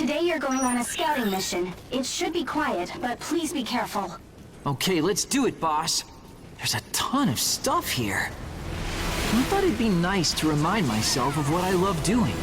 Today you're going on a scouting mission. It should be quiet, but please be careful. Okay, let's do it, boss. There's a ton of stuff here. I thought it'd be nice to remind myself of what I love doing.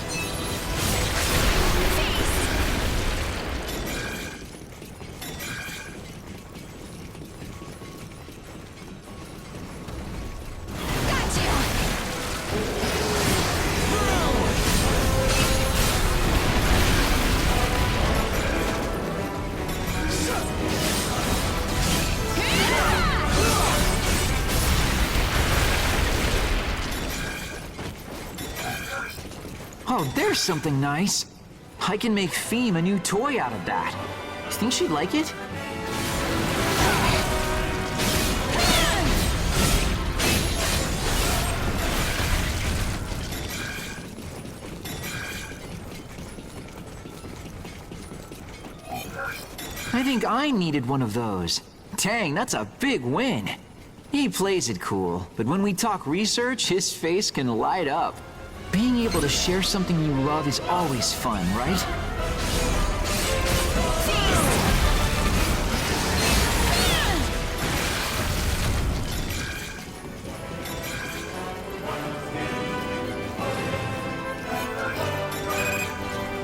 Oh, there's something nice. I can make Theme a new toy out of that. You think she'd like it? I think I needed one of those. Dang, that's a big win. He plays it cool, but when we talk research, his face can light up. Being able to share something you love is always fun, right?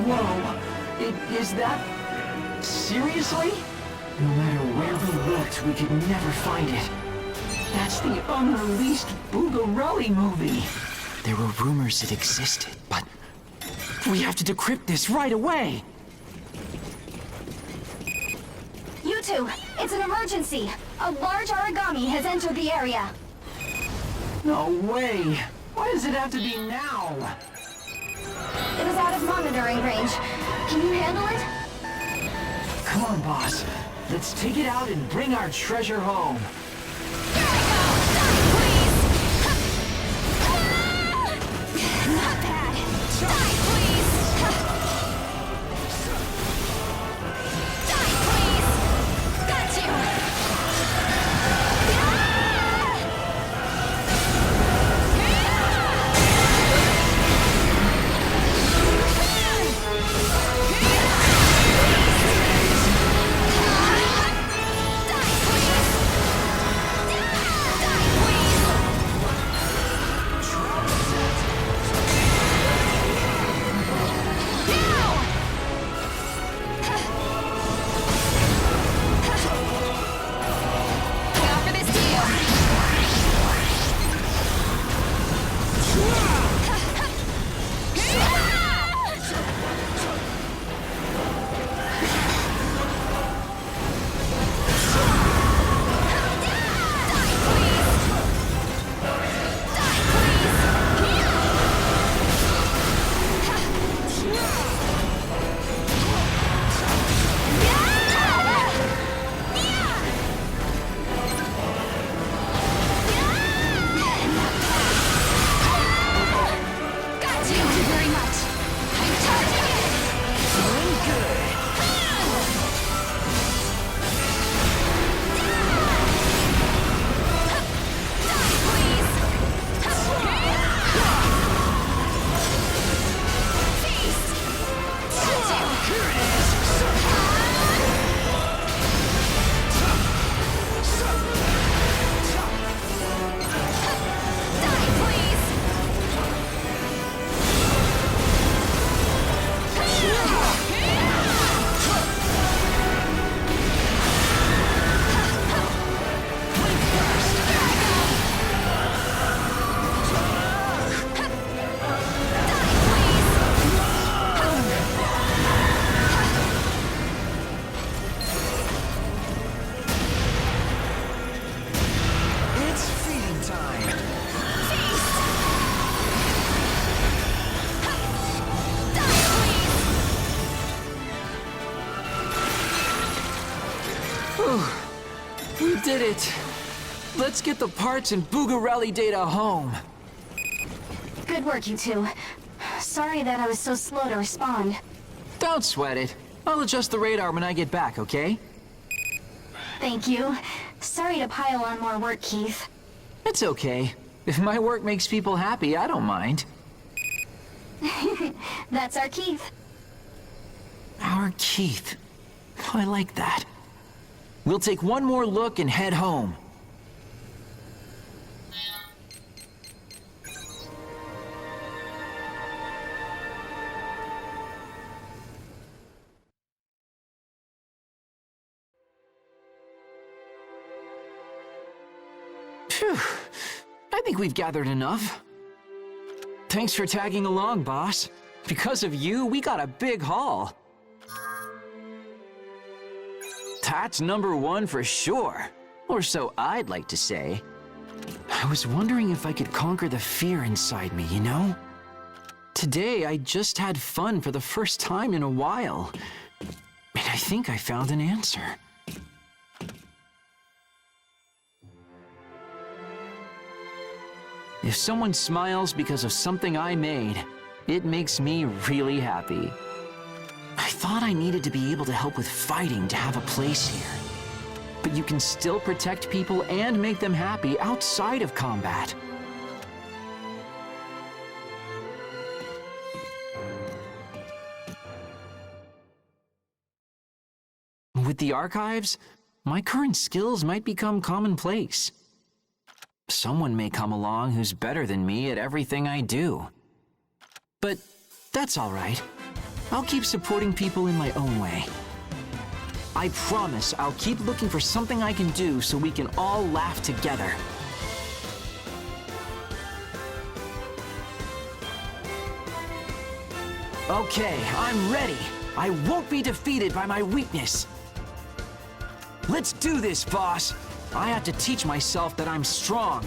Whoa, is that... seriously? No matter where we looked, we could never find it. That's the unreleased Boogarelli movie. There were rumors it existed, but we have to decrypt this right away! You two, it's an emergency. A large origami has entered the area. No way! Why does it have to be now? It was out of monitoring range. Can you handle it? Come on, boss. Let's take it out and bring our treasure home. We did it! Let's get the parts and Boogarelli data home. Good work, you two. Sorry that I was so slow to respond. Don't sweat it. I'll adjust the radar when I get back, okay? Thank you. Sorry to pile on more work, Keith. It's okay. If my work makes people happy, I don't mind. That's our Keith. Our Keith. I like that. We'll take one more look and head home. Phew. I think we've gathered enough. Thanks for tagging along, boss. Because of you, we got a big haul. That's #1 for sure. Or so I'd like to say. I was wondering if I could conquer the fear inside me, you know? Today, I just had fun for the first time in a while. And I think I found an answer. If someone smiles because of something I made, it makes me really happy. I thought I needed to be able to help with fighting to have a place here. But you can still protect people and make them happy outside of combat. With the archives, my current skills might become commonplace. Someone may come along who's better than me at everything I do. But that's all right. I'll keep supporting people in my own way. I promise I'll keep looking for something I can do so we can all laugh together. Okay, I'm ready. I won't be defeated by my weakness. Let's do this, boss. I have to teach myself that I'm strong.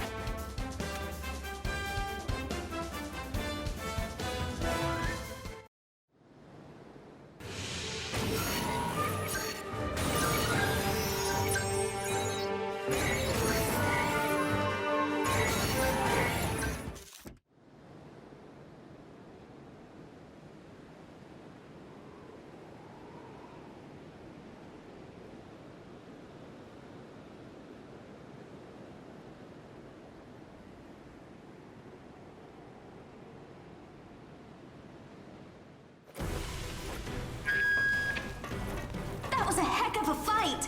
That was a heck of a fight!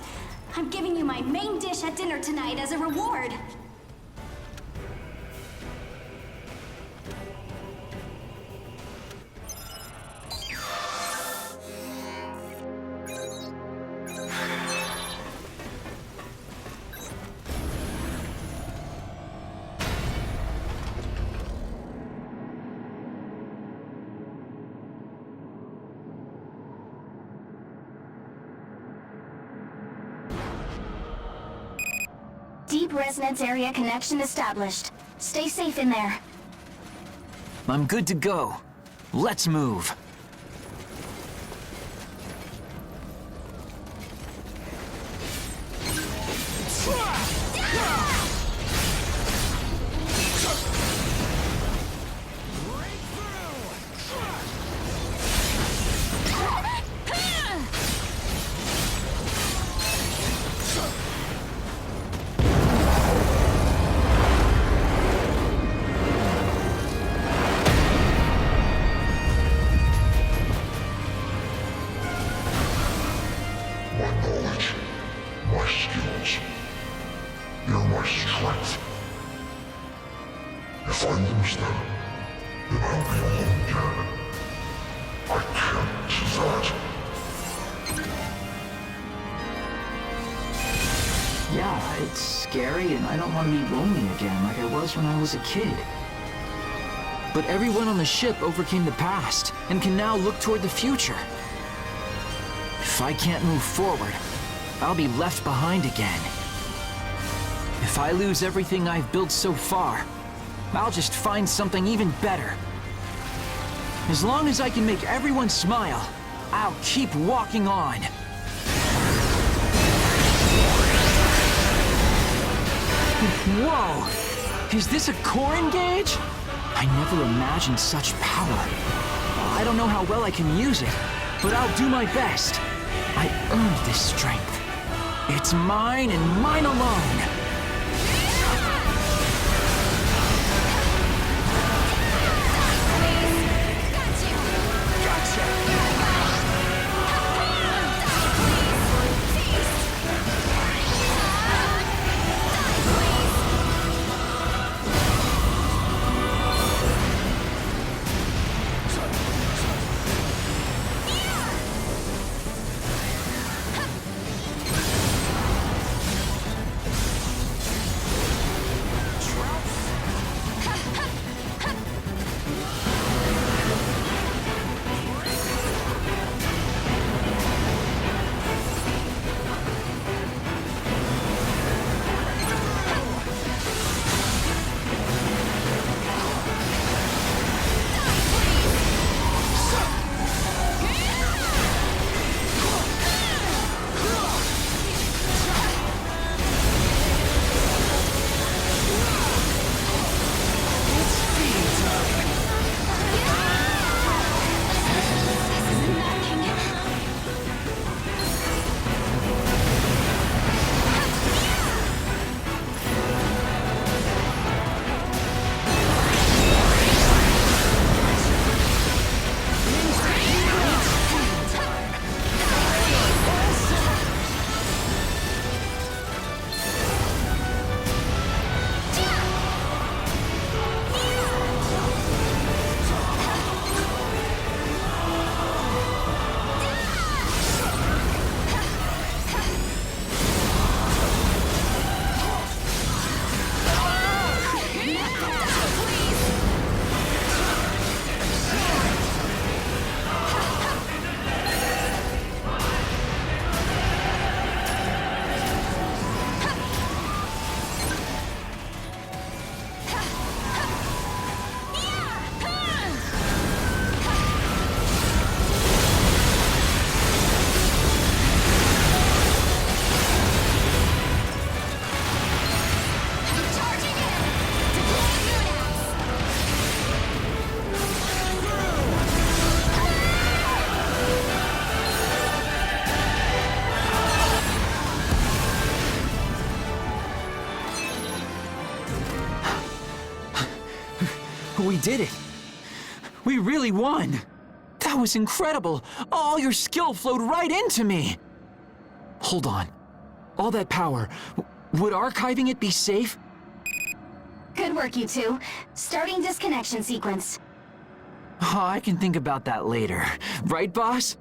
I'm giving you my main dish at dinner tonight as a reward. Deep resonance area connection established. Stay safe in there. I'm good to go. Let's move. If I lose them, then I'll be alone again. I can't do that. Yeah, it's scary and I don't want to be lonely again like I was when I was a kid. But everyone on the ship overcame the past and can now look toward the future. If I can't move forward, I'll be left behind again. If I lose everything I've built so far, I'll just find something even better. As long as I can make everyone smile, I'll keep walking on. Whoa! Is this a core engage? I never imagined such power. I don't know how well I can use it, but I'll do my best. I earned this strength. It's mine and mine alone. We did it! We really won! That was incredible! All your skill flowed right into me! Hold on. All that power, would archiving it be safe? Good work, you two. Starting disconnection sequence. Oh, I can think about that later. Right, boss?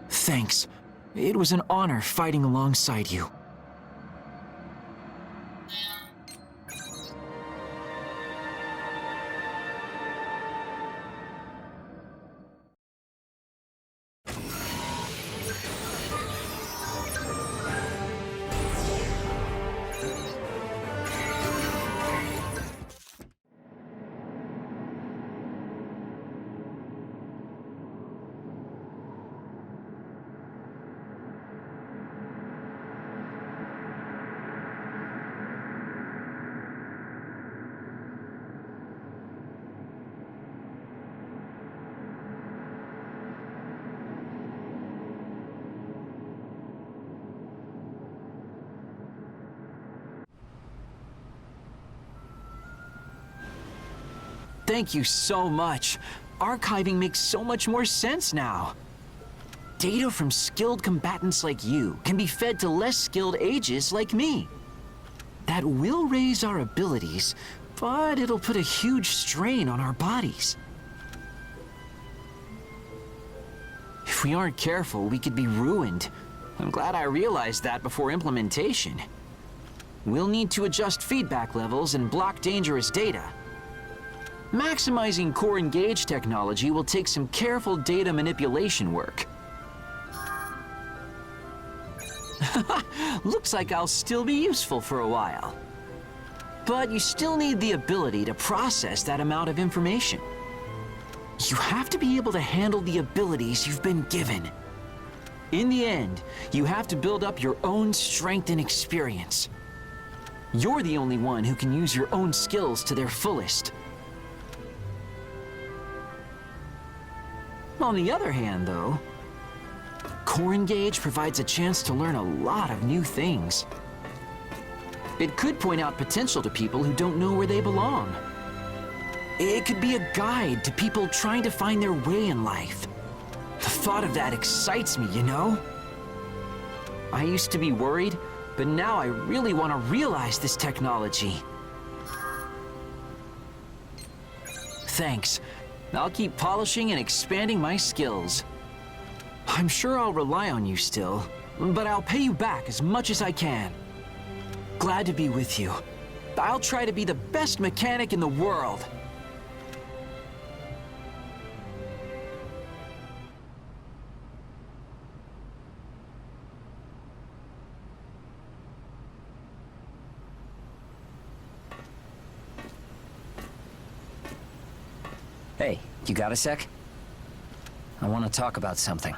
Thanks. It was an honor fighting alongside you. Thank you so much. Archiving makes so much more sense now. Data from skilled combatants like you can be fed to less skilled ages like me. That will raise our abilities, but it'll put a huge strain on our bodies. If we aren't careful, we could be ruined. I'm glad I realized that before implementation. We'll need to adjust feedback levels and block dangerous data. Maximizing core engage technology will take some careful data manipulation work. Looks like I'll still be useful for a while. But you still need the ability to process that amount of information. You have to be able to handle the abilities you've been given. In the end, you have to build up your own strength and experience. You're the only one who can use your own skills to their fullest. On the other hand, though, Core Engage provides a chance to learn a lot of new things. It could point out potential to people who don't know where they belong. It could be a guide to people trying to find their way in life. The thought of that excites me, you know? I used to be worried, but now I really want to realize this technology. Thanks. I'll keep polishing and expanding my skills. I'm sure I'll rely on you still, but I'll pay you back as much as I can. Glad to be with you. I'll try to be the best mechanic in the world. Hey, you got a sec? I want to talk about something.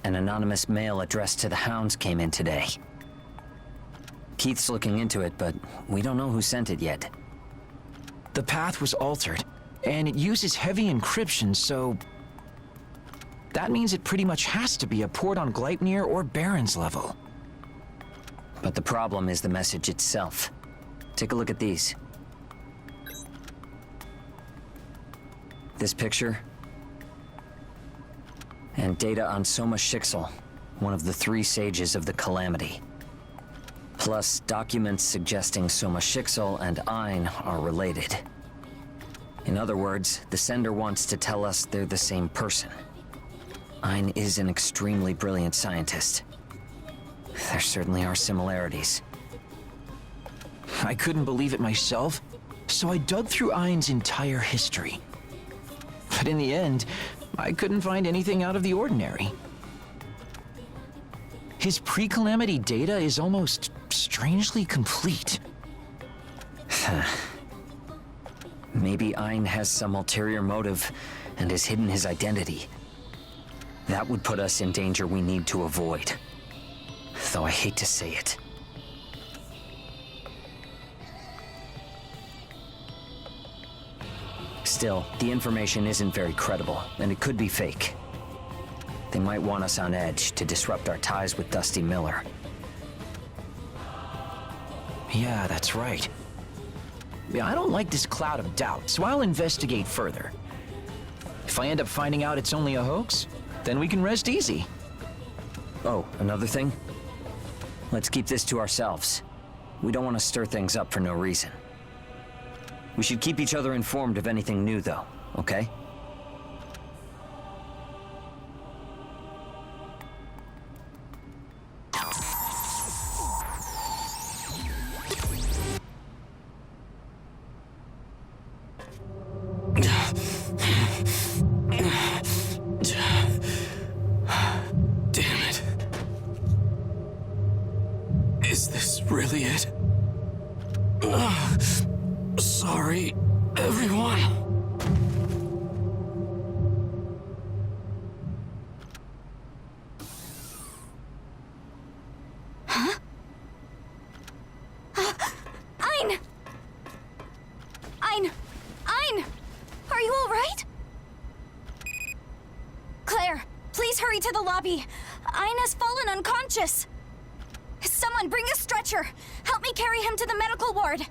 An anonymous mail addressed to the Hounds came in today. Keith's looking into it, but we don't know who sent it yet. The path was altered, and it uses heavy encryption, so... that means it pretty much has to be a port on Gleipnir or Baron's level. But the problem is the message itself. Take a look at these. This picture. And data on Soma Shixel, one of the 3 sages of the Calamity. Plus documents suggesting Soma Shixel and Ein are related. In other words, the sender wants to tell us they're the same person. Ein is an extremely brilliant scientist. There certainly are similarities. I couldn't believe it myself, so I dug through Ein's entire history. But in the end, I couldn't find anything out of the ordinary. His pre-Calamity data is almost strangely complete. Maybe Ein has some ulterior motive and has hidden his identity. That would put us in danger we need to avoid. Though I hate to say it. Still, the information isn't very credible, and it could be fake. They might want us on edge to disrupt our ties with Dusty Miller. Yeah, that's right. I don't like this cloud of doubt, so I'll investigate further. If I end up finding out it's only a hoax, then we can rest easy. Oh, another thing? Let's keep this to ourselves. We don't want to stir things up for no reason. We should keep each other informed of anything new, though, okay? Damn it. Is this really it? Sorry, everyone. Ein! Ein! Ein! Are you all right? Claire, please hurry to the lobby. Ein has fallen unconscious. Someone bring a stretcher. Help me carry him to the medical ward.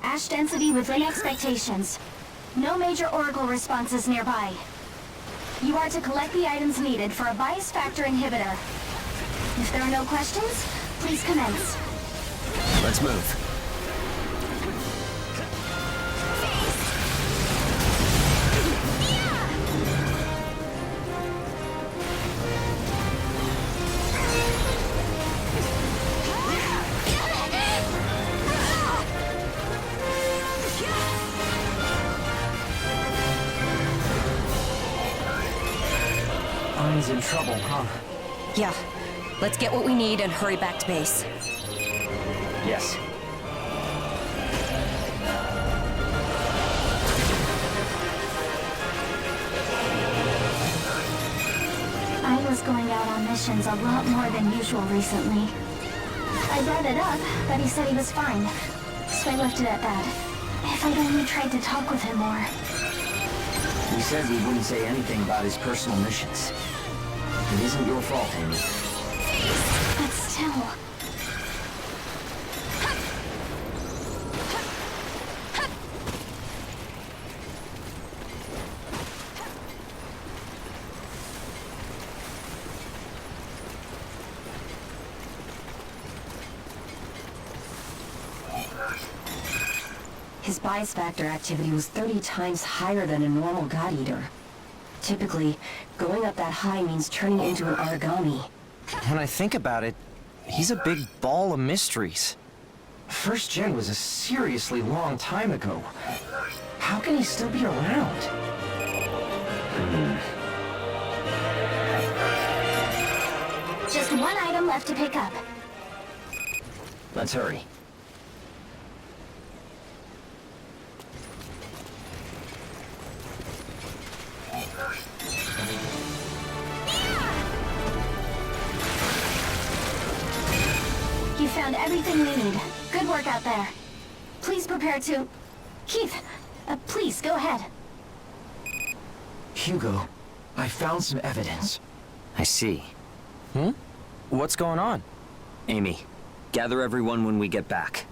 Ash density within expectations. No major Oracle responses nearby. You are to collect the items needed for a bias factor inhibitor. If there are no questions, please commence. Let's move. Ein's in trouble, huh? Yeah. Let's get what we need and hurry back to base. Yes. Ein's going out on missions a lot more than usual recently. I brought it up, but he said he was fine. So I left it at that. If I'd only tried to talk with him more. He said he wouldn't say anything about his personal missions. It isn't your fault, Amy. But still... His bias factor activity was 30 times higher than a normal God Eater. Typically, going up that high means turning into an origami. When I think about it, he's a big ball of mysteries. First gen was a seriously long time ago. How can he still be around? Just one item left to pick up. Let's hurry. You found everything we need. Good work out there. Please prepare to... Keith, please, go ahead. Hugo, I found some evidence. I see. What's going on? Amy, gather everyone when we get back.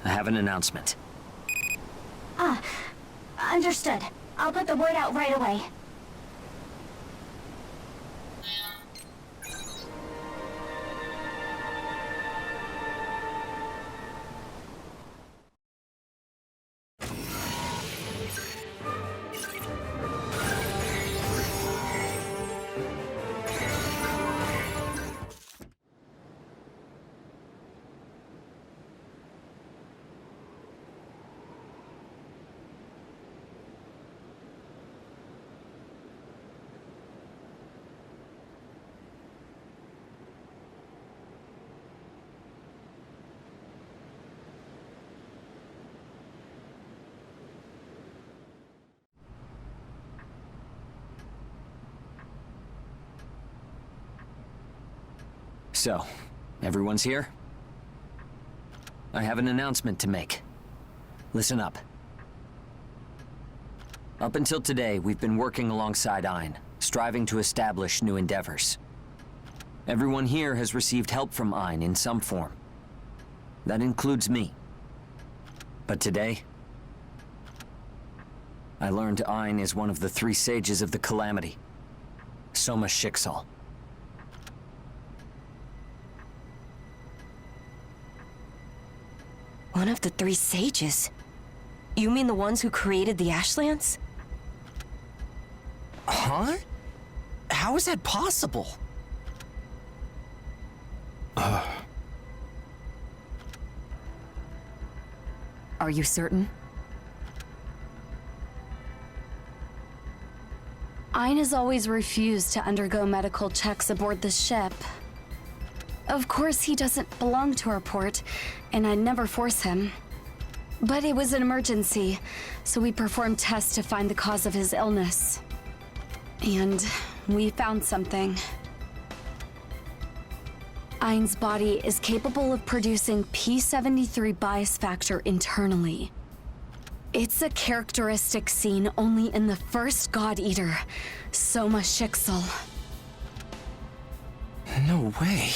I have an announcement. Understood. I'll put the word out right away. So, everyone's here? I have an announcement to make. Listen up. Up until today, we've been working alongside Ein, striving to establish new endeavors. Everyone here has received help from Ein in some form. That includes me. But today, I learned Ein is one of the 3 sages of the Calamity. Soma Schicksal. One of the 3 sages? You mean the ones who created the Ashlands? Huh? How is that possible? Are you certain? Ein has always refused to undergo medical checks aboard the ship. Of course, he doesn't belong to our port, and I'd never force him. But it was an emergency, so we performed tests to find the cause of his illness. And we found something. Ein's body is capable of producing P73 bias factor internally. It's a characteristic seen only in the first God Eater, Soma Schicksal. No way.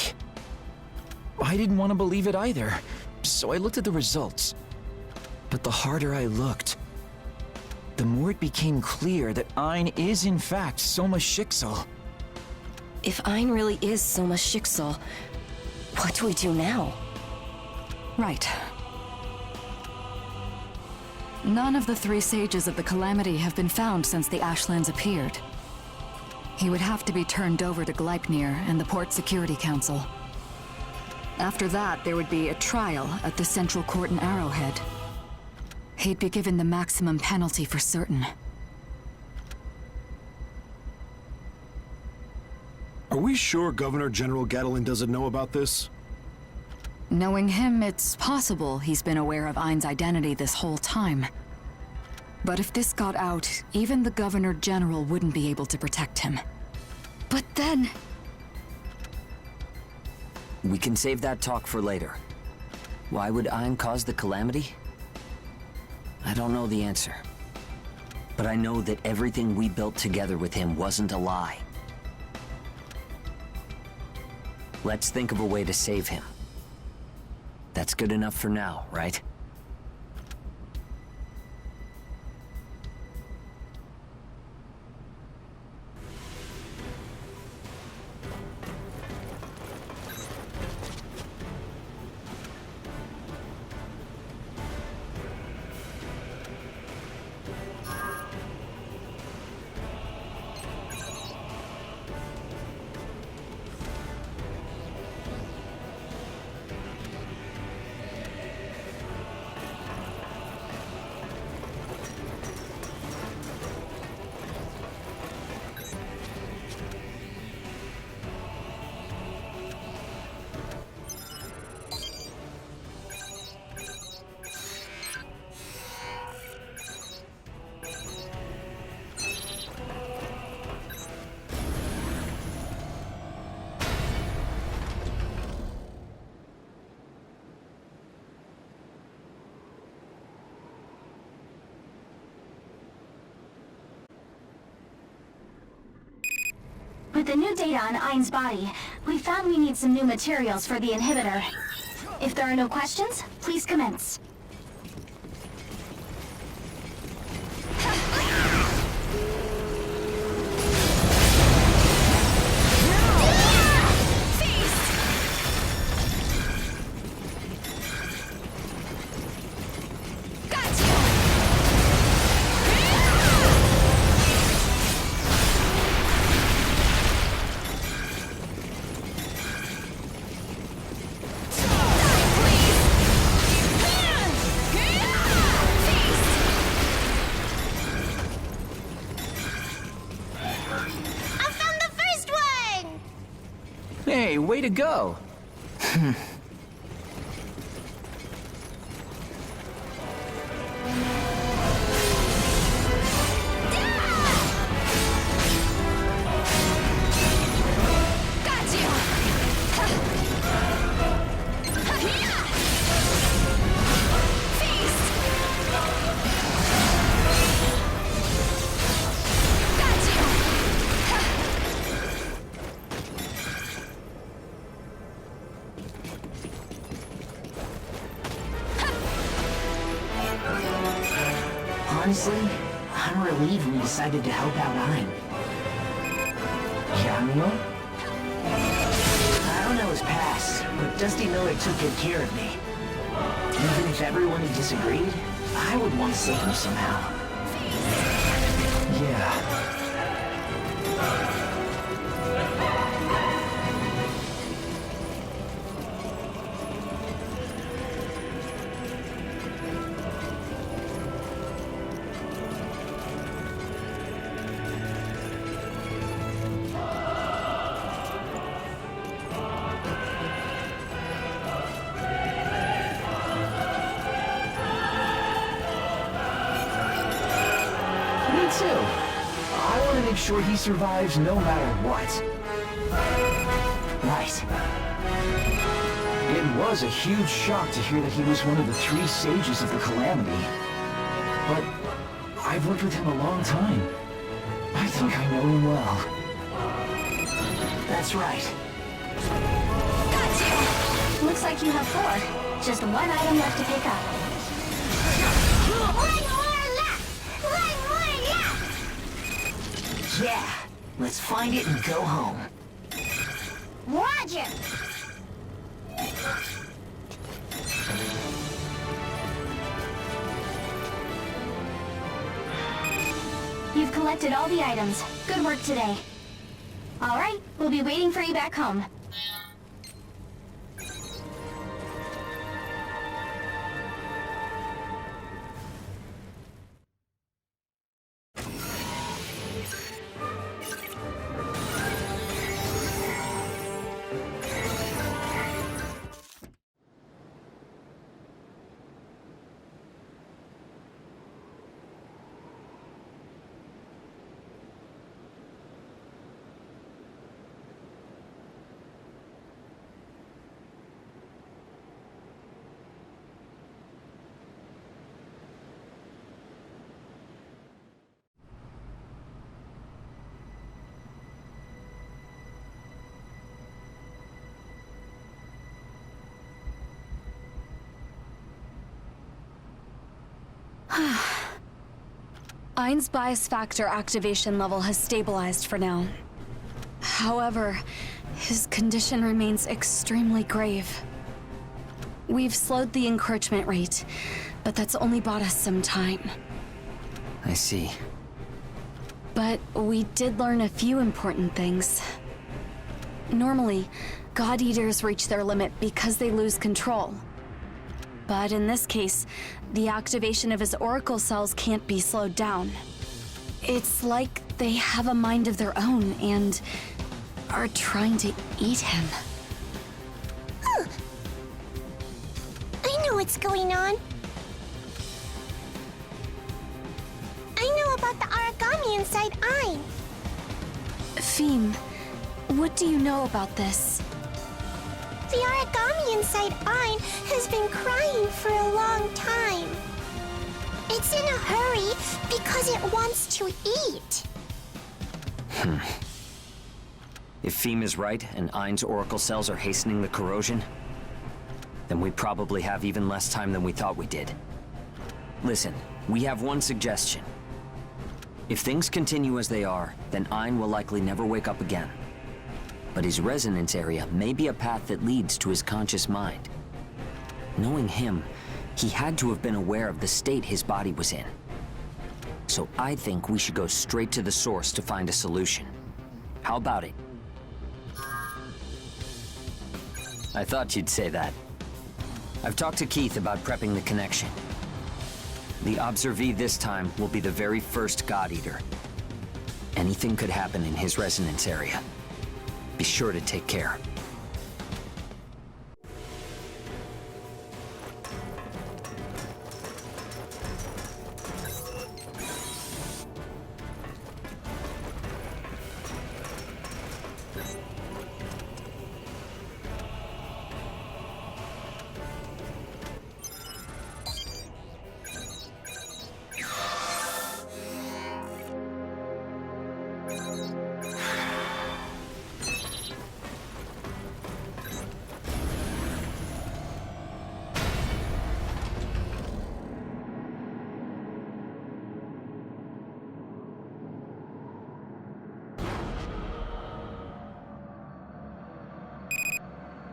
I didn't want to believe it either, so I looked at the results. But the harder I looked, the more it became clear that Ein is in fact Soma Schicksal. If Ein really is Soma Schicksal, what do we do now? Right. None of the 3 sages of the Calamity have been found since the Ashlands appeared. He would have to be turned over to Gleipnir and the Port Security Council. After that, there would be a trial at the Central Court in Arrowhead. He'd be given the maximum penalty for certain. Are we sure Governor General Gattelin doesn't know about this? Knowing him, it's possible he's been aware of Ein's identity this whole time. But if this got out, even the Governor General wouldn't be able to protect him. But then, We can save that talk for later. Why would Ein cause the calamity? I don't know the answer. But I know that everything we built together with him wasn't a lie. Let's think of a way to save him. That's good enough for now, right? With the new data on Ein's body, we found we need some new materials for the inhibitor. If there are no questions, please commence. Hey, way to go! Honestly, I'm relieved we decided to help out Ein. Janio? I don't know his past, but Dusty Miller took good care of me. Even if everyone had disagreed, I would want to save him somehow. Yeah. Me too. I want to make sure he survives no matter what. Right. It was a huge shock to hear that he was one of the 3 sages of the Calamity. But I've worked with him a long time. I think I know him well. That's right. Looks like you have 4. Just one item left to pick up. Yeah. Let's find it and go home. Roger! You've collected all the items. Good work today. All right, we'll be waiting for you back home. Ein's bias factor activation level has stabilized for now. However, his condition remains extremely grave. We've slowed the encroachment rate, but that's only bought us some time. I see. But we did learn a few important things. Normally, God Eaters reach their limit because they lose control. But in this case, the activation of his oracle cells can't be slowed down. It's like they have a mind of their own and are trying to eat him. I know what's going on. I know about the origami inside Ein. Feem, what do you know about this? The origami inside Ein has been crying for a long time. It's in a hurry because it wants to eat. If Feem is right and Ein's oracle cells are hastening the corrosion, then we probably have even less time than we thought we did. Listen, we have one suggestion. If things continue as they are, then Ein will likely never wake up again. But his resonance area may be a path that leads to his conscious mind. Knowing him, he had to have been aware of the state his body was in. So I think we should go straight to the source to find a solution. How about it? I thought you'd say that. I've talked to Keith about prepping the connection. The observee this time will be the very first God Eater. Anything could happen in his resonance area. Be sure to take care.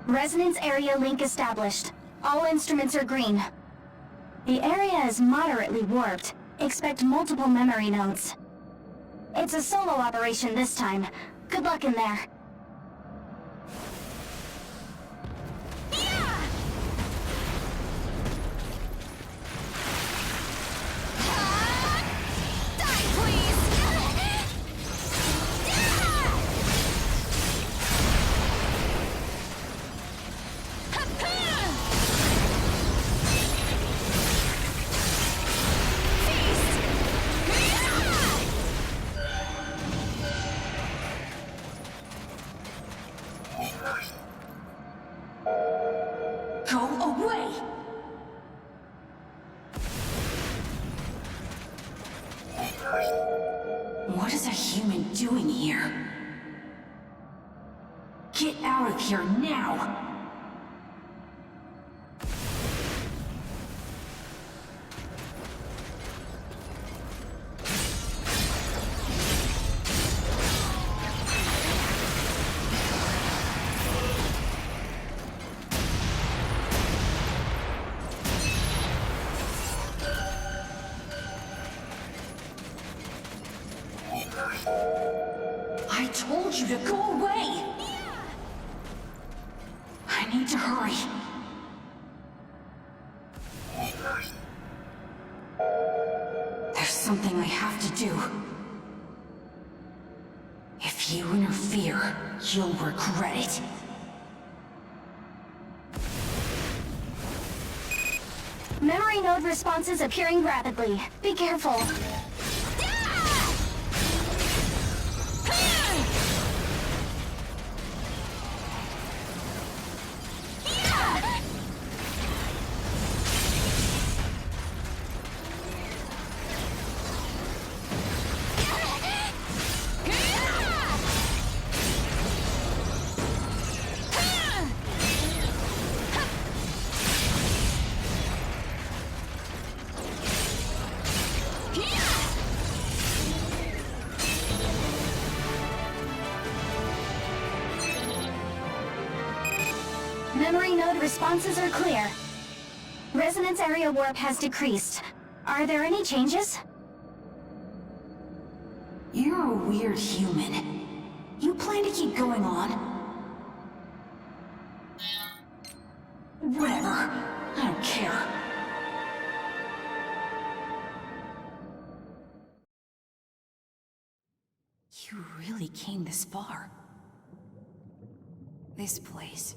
Resonance area link established. All instruments are green. The area is moderately warped. Expect multiple memory nodes. It's a solo operation this time. Good luck in there. What is a human doing here? Get out of here now! I told you to go away! I need to hurry. There's something I have to do. If you interfere, you'll regret it. Memory node responses appearing rapidly. Be careful. Memory node responses are clear. Resonance area warp has decreased. Are there any changes? You're a weird human. You plan to keep going on? Whatever. I don't care. You really came this far. This place.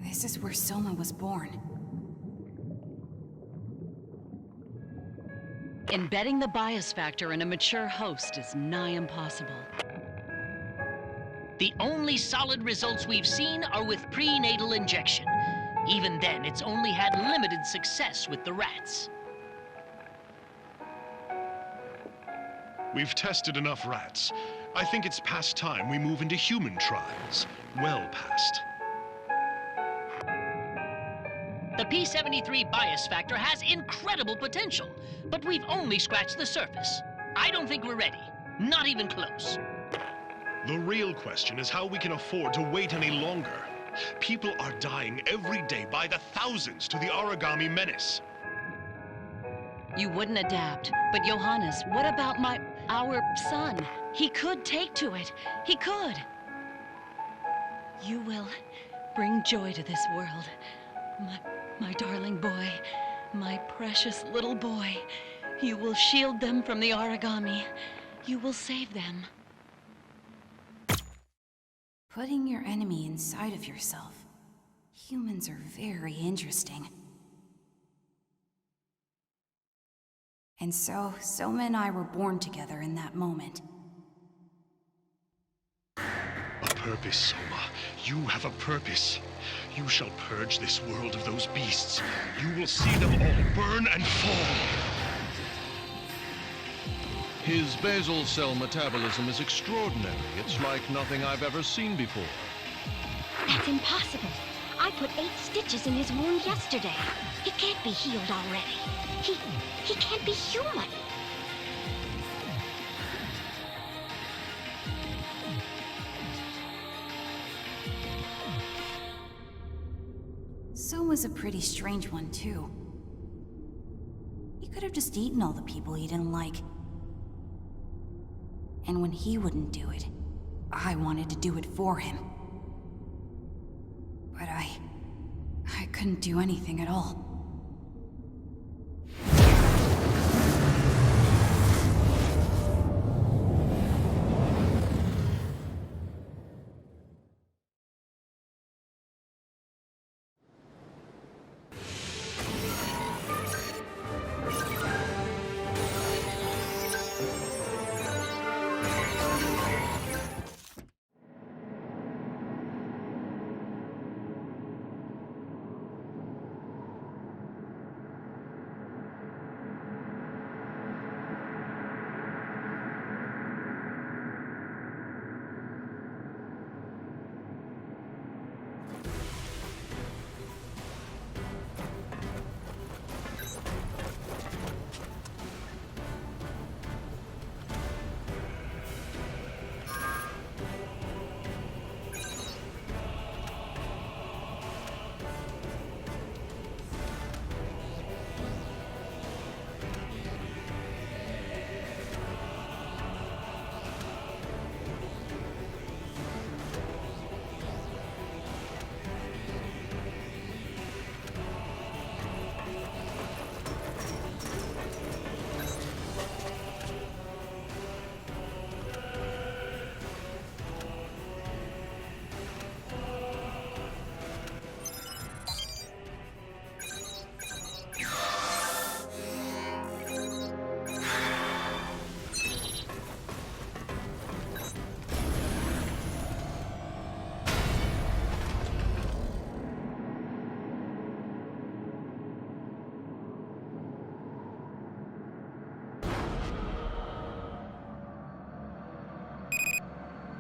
This is where Soma was born. Embedding the bias factor in a mature host is nigh impossible. The only solid results we've seen are with prenatal injection. Even then, it's only had limited success with the rats. We've tested enough rats. I think it's past time we move into human trials. Well past. The P73 bias factor has incredible potential, but we've only scratched the surface. I don't think we're ready. Not even close. The real question is how we can afford to wait any longer. People are dying every day by the thousands to the origami menace. You wouldn't adapt, but Johannes, what about our son? He could take to it. He could. You will bring joy to this world. My darling boy, my precious little boy. You will shield them from the origami. You will save them. Putting your enemy inside of yourself. Humans are very interesting. And so, Soma and I were born together in that moment. A purpose, Soma. You have a purpose. You shall purge this world of those beasts. You will see them all burn and fall. His basal cell metabolism is extraordinary. It's like nothing I've ever seen before. That's impossible. I put 8 stitches in his wound yesterday. He can't be healed already. He can't be human. Soma's a pretty strange one, too. He could have just eaten all the people he didn't like. And when he wouldn't do it, I wanted to do it for him. But I couldn't do anything at all.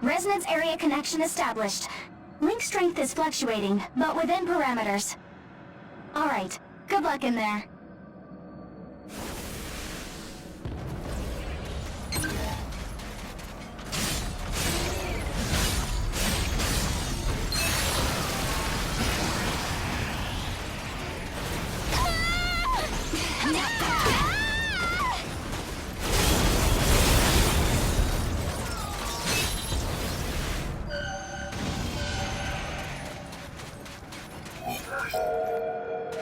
Resonance area connection established. Link strength is fluctuating, but within parameters. Alright, good luck in there.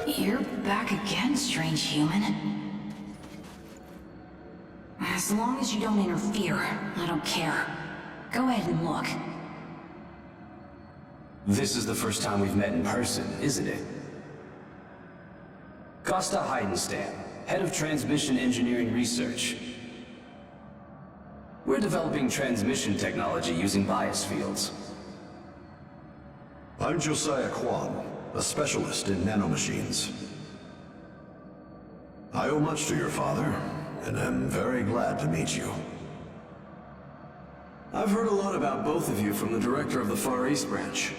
You're back again, strange human. As long as you don't interfere, I don't care. Go ahead and look. This is the first time we've met in person, isn't it? Costa Heidenstam, Head of Transmission Engineering Research. We're developing transmission technology using bias fields. I'm Josiah Kwan, a specialist in nanomachines. I owe much to your father, and am very glad to meet you. I've heard a lot about both of you from the director of the Far East branch.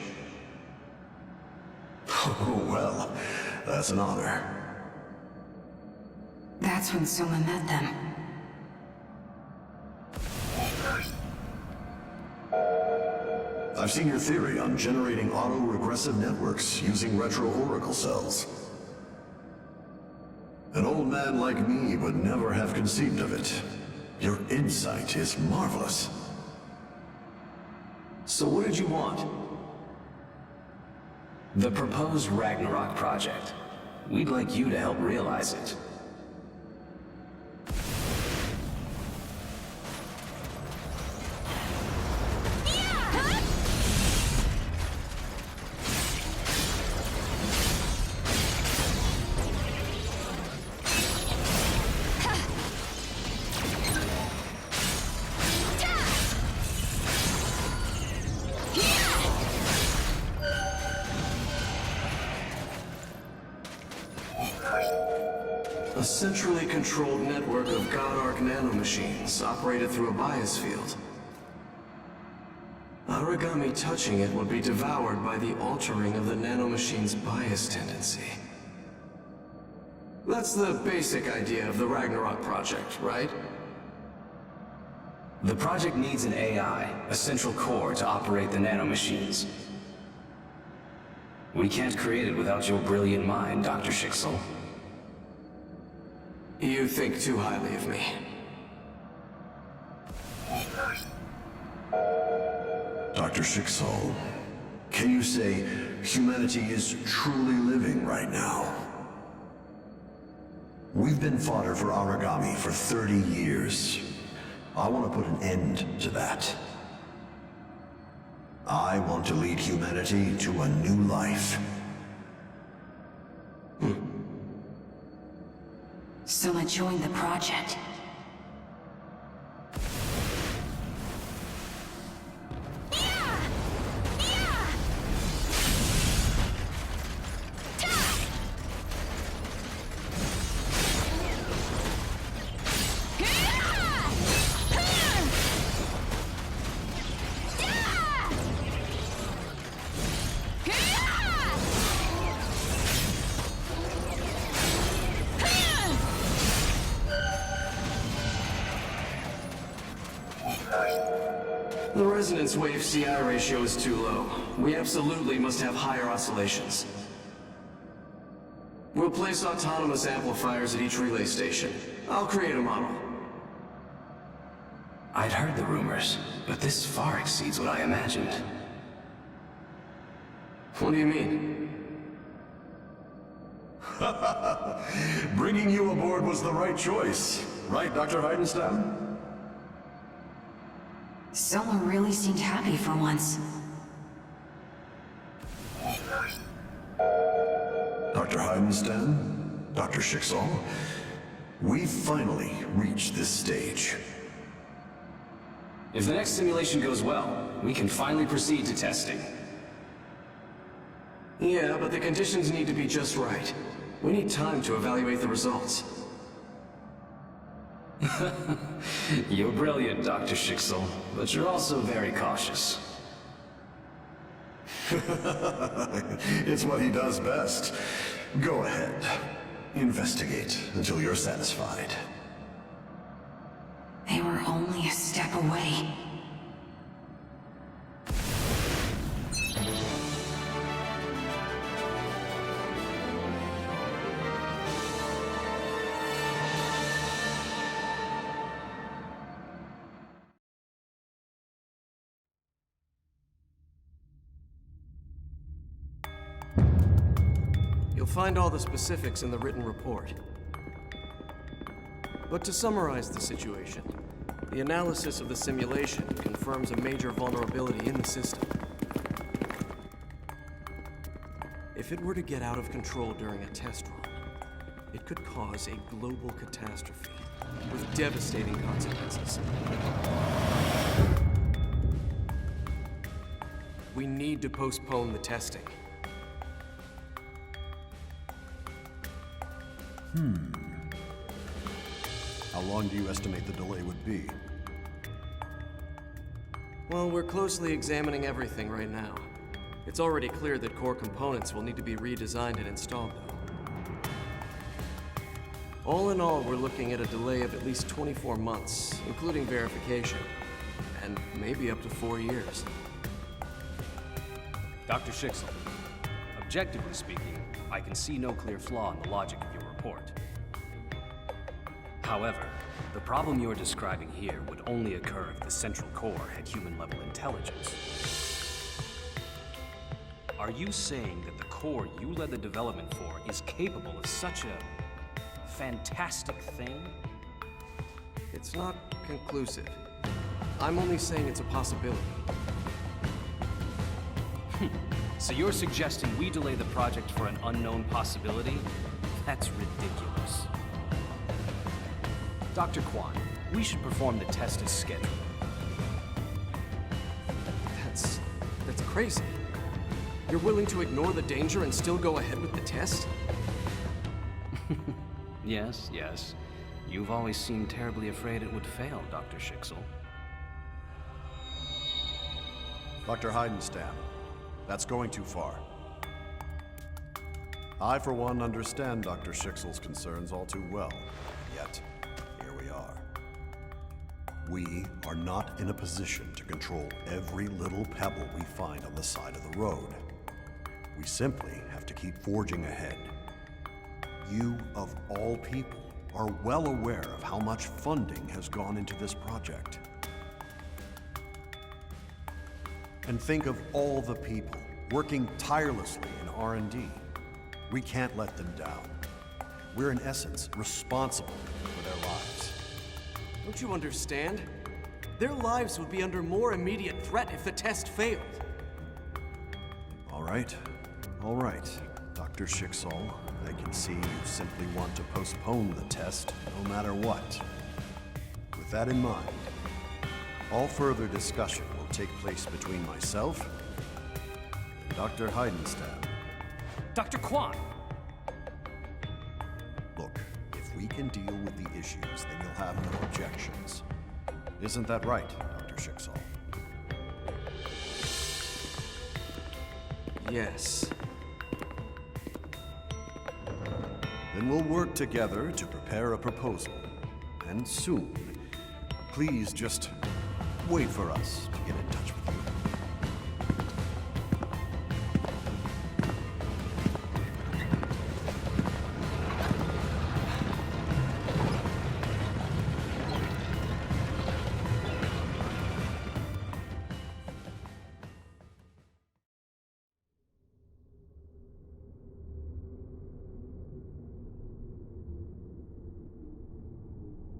Oh, well, that's an honor. That's when Soma met them. I've seen your theory on generating auto-regressive networks using retro-oracle cells. An old man like me would never have conceived of it. Your insight is marvelous. So what did you want? The proposed Ragnarok project. We'd like you to help realize it. A centrally controlled network of God-Arc nanomachines operated through a bias field. Origami touching it would be devoured by the altering of the nanomachine's bias tendency. That's the basic idea of the Ragnarok project, right? The project needs an AI, a central core, to operate the nanomachines. We can't create it without your brilliant mind, Dr. Schicksal. You think too highly of me. Dr. Schicksal, can you say humanity is truly living right now? We've been fodder for Origami for 30 years. I want to put an end to that. I want to lead humanity to a new life. Soma joined the project. The resonance wave CI ratio is too low. We absolutely must have higher oscillations. We'll place autonomous amplifiers at each relay station. I'll create a model. I'd heard the rumors, but this far exceeds what I imagined. What do you mean? Bringing you aboard was the right choice. Right, Dr. Heidenstam? Soma really seemed happy for once. Dr. Heidenstam, Dr. Schicksal, we've finally reached this stage. If the next simulation goes well, we can finally proceed to testing. Yeah, but the conditions need to be just right. We need time to evaluate the results. You're brilliant, Dr. Schicksal, but you're also very cautious. It's what he does best. Go ahead. Investigate until you're satisfied. They were only a step away. You'll find all the specifics in the written report. But to summarize the situation, the analysis of the simulation confirms a major vulnerability in the system. If it were to get out of control during a test run, it could cause a global catastrophe with devastating consequences. We need to postpone the testing. How long do you estimate the delay would be? Well, we're closely examining everything right now. It's already clear that core components will need to be redesigned and installed, though. All in all, we're looking at a delay of at least 24 months, including verification, and maybe up to 4 years. Dr. Schicksal, objectively speaking, I can see no clear flaw in the logic of your report. However, the problem you're describing here would only occur if the Central Core had human-level intelligence. Are you saying that the core you led the development for is capable of such a fantastic thing? It's not conclusive. I'm only saying it's a possibility. So you're suggesting we delay the project for an unknown possibility? That's ridiculous. Dr. Kwan, we should perform the test as scheduled. That's crazy. You're willing to ignore the danger and still go ahead with the test? Yes, yes. You've always seemed terribly afraid it would fail, Dr. Schicksal. Dr. Heidenstam, that's going too far. I, for one, understand Dr. Schicksal's concerns all too well. Yet, here we are. We are not in a position to control every little pebble we find on the side of the road. We simply have to keep forging ahead. You, of all people, are well aware of how much funding has gone into this project. And think of all the people working tirelessly in R&D. We can't let them down. We're in essence responsible for their lives. Don't you understand? Their lives would be under more immediate threat if the test failed. All right, Dr. Schicksal. I can see you simply want to postpone the test, no matter what. With that in mind, all further discussion will take place between myself and Dr. Heidenstam. Dr. Kwan! Look, if we can deal with the issues, then you'll have no objections. Isn't that right, Dr. Schicksal? Yes. Then we'll work together to prepare a proposal. And soon. Please just wait for us to get in touch with you.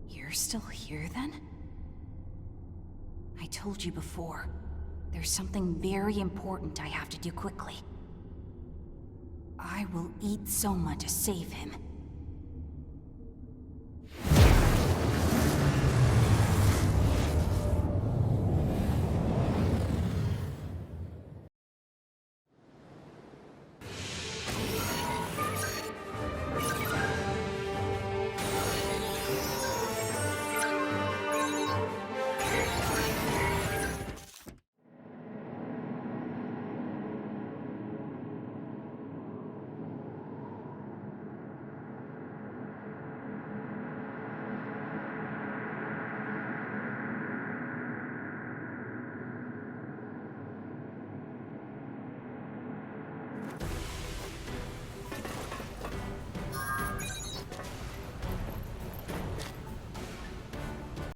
You're still here, then? I told you before. There's something very important I have to do quickly. I will eat Soma to save him.